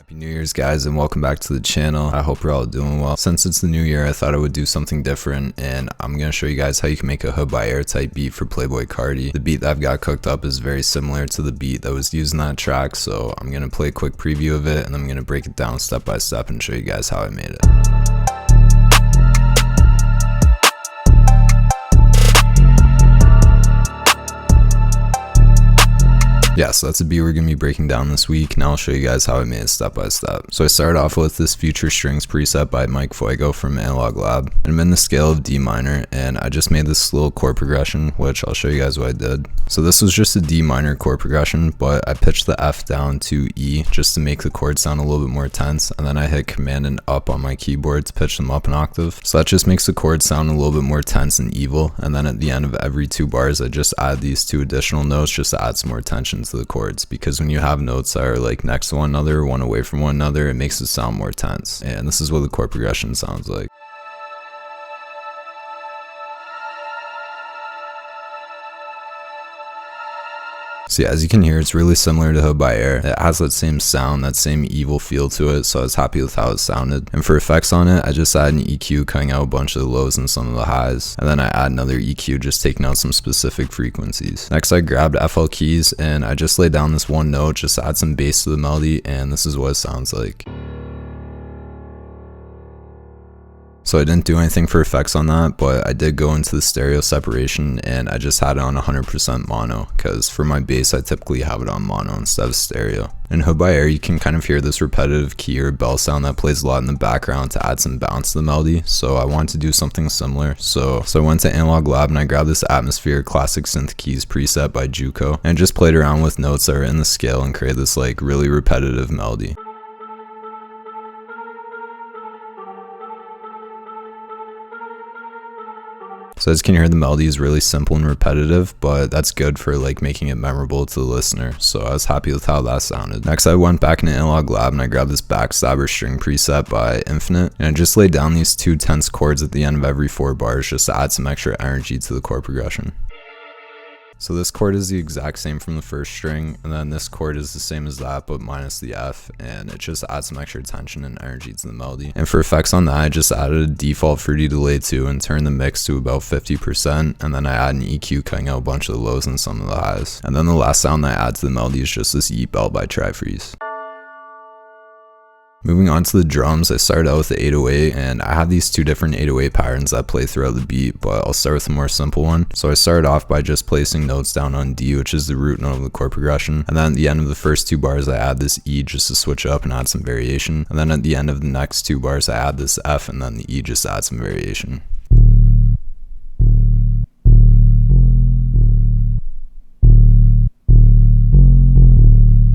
Happy New Year's, guys, and welcome back to the channel. I hope you're all doing well. Since it's the new year, I thought I would do something different, and I'm going to show you guys how you can make a hood-by-air type beat for Playboi Carti. The beat that I've got cooked up is very similar to the beat that was used in that track, so I'm going to play a quick preview of it, and I'm going to break it down step by step and show you guys how I made it. Yeah, so that's a beat we're going to be breaking down this week. Now I'll show you guys how I made it step by step. So I started off with this Future Strings preset by Mike Fuego from Analog Lab. And I'm in the scale of D minor, and I just made this little chord progression, which I'll show you guys what I did. So this was just a D minor chord progression, but I pitched the F down to E just to make the chord sound a little bit more tense. And then I hit Command and up on my keyboard to pitch them up an octave. So that just makes the chord sound a little bit more tense and evil. And then at the end of every 2 bars, I just add these 2 additional notes just to add some more tension to the chords, because when you have notes that are like next to one another, one away from one another, it makes it sound more tense. And this is what the chord progression sounds like. So yeah, as you can hear, it's really similar to hood-by-air. It has that same sound, that same evil feel to it, so I was happy with how it sounded. And for effects on it, I just add an EQ cutting out a bunch of the lows and some of the highs. And then I add another EQ just taking out some specific frequencies. Next, I grabbed FL keys and I just laid down this one note just to add some bass to the melody, and this is what it sounds like. So I didn't do anything for effects on that, but I did go into the stereo separation and I just had it on 100% mono, because for my bass I typically have it on mono instead of stereo. In hood-by-air, you can kind of hear this repetitive key or bell sound that plays a lot in the background to add some bounce to the melody, so I wanted to do something similar. So I went to Analog Lab and I grabbed this Atmosphere Classic Synth Keys preset by Juco and just played around with notes that are in the scale and created this like really repetitive melody. So as you can hear, the melody is really simple and repetitive, but that's good for like making it memorable to the listener. So I was happy with how that sounded. Next, I went back into Analog Lab and I grabbed this Backstabber string preset by Infinite, and I just laid down these 2 tense chords at the end of every 4 bars just to add some extra energy to the chord progression. So this chord is the exact same from the first string, and then this chord is the same as that but minus the F, and it just adds some extra tension and energy to the melody. And for effects on that, I just added a default fruity delay too and turned the mix to about 50%, and then I add an EQ cutting out a bunch of the lows and some of the highs. And then the last sound that I add to the melody is just this Yeet Bell by Tri-Freeze. Moving on to the drums, I started out with the 808, and I have these 2 different 808 patterns that play throughout the beat, but I'll start with a more simple one. So I started off by just placing notes down on D, which is the root note of the chord progression, and then at the end of the first 2 bars I add this E just to switch up and add some variation, and then at the end of the next 2 bars I add this F, and then the E just adds some variation.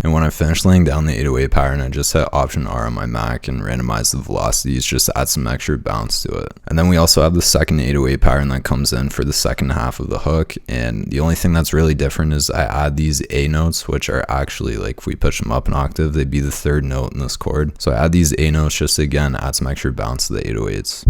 And when I finished laying down the 808 pattern, I just hit Option R on my Mac and randomized the velocities just to add some extra bounce to it. And then we also have the second 808 pattern that comes in for the second half of the hook, and the only thing that's really different is I add these A notes, which are actually, like, if we pitch them up an octave, they'd be the 3rd note in this chord. So I add these A notes just to, again, add some extra bounce to the 808s.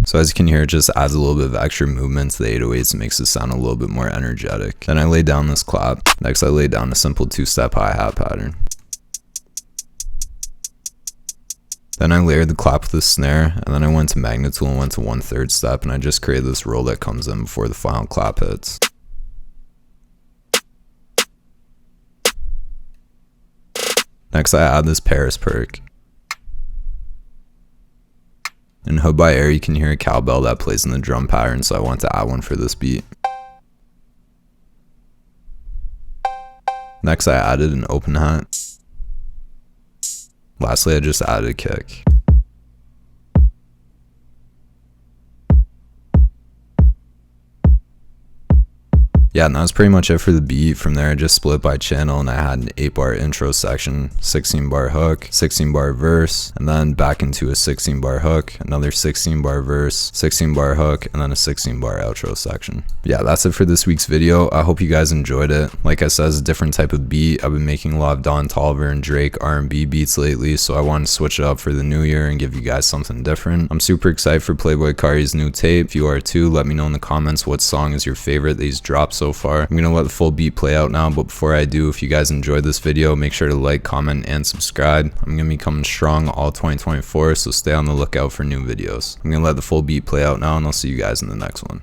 So as you can hear, it just adds a little bit of extra movement to the 808s and makes it sound a little bit more energetic. Then I laid down this clap. Next, I laid down a simple 2-step hi-hat pattern. Then I layered the clap with the snare, and then I went to Magnetool and went to 1/3 step, and I just created this roll that comes in before the final clap hits. Next, I add this Paris perk. In hood-by-air, you can hear a cowbell that plays in the drum pattern, so I want to add one for this beat. Next, I added an open hat. Lastly, I just added a kick. Yeah, and that was pretty much it for the beat. From there I just split by channel, and I had an 8-bar intro section, 16-bar hook, 16-bar verse, and then back into a 16-bar hook, another 16-bar verse, 16-bar hook, and then a 16-bar outro section. Yeah, that's it for this week's video. I hope you guys enjoyed it. Like I said, it's a different type of beat. I've been making a lot of Don Toliver and Drake R&B beats lately, so I wanted to switch it up for the new year and give you guys something different. I'm super excited for Playboi Carti's new tape. If you are too, let me know in the comments what song is your favorite that he's dropped so far. I'm gonna let the full beat play out now, but before I do, if you guys enjoyed this video, make sure to like, comment, and subscribe. I'm gonna be coming strong all 2024, so stay on the lookout for new videos. I'm gonna let the full beat play out now, and I'll see you guys in the next one.